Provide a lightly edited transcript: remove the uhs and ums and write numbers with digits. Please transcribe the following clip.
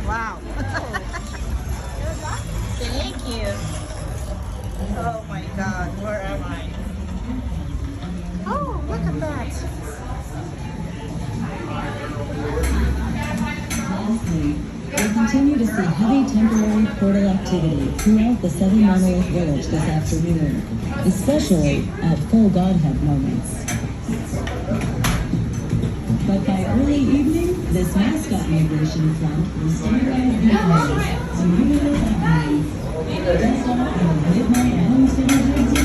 Wow. Thank you. Oh my God, where am I? Oh, look at that. Lastly, we'll continue to see heavy temporary portal activity throughout the Southern Monolith Village this afternoon, especially at full Godhead moments. But by early evening, this mascot migration front will stabilize the area on Universal Avenue. Just off of Midnight Home City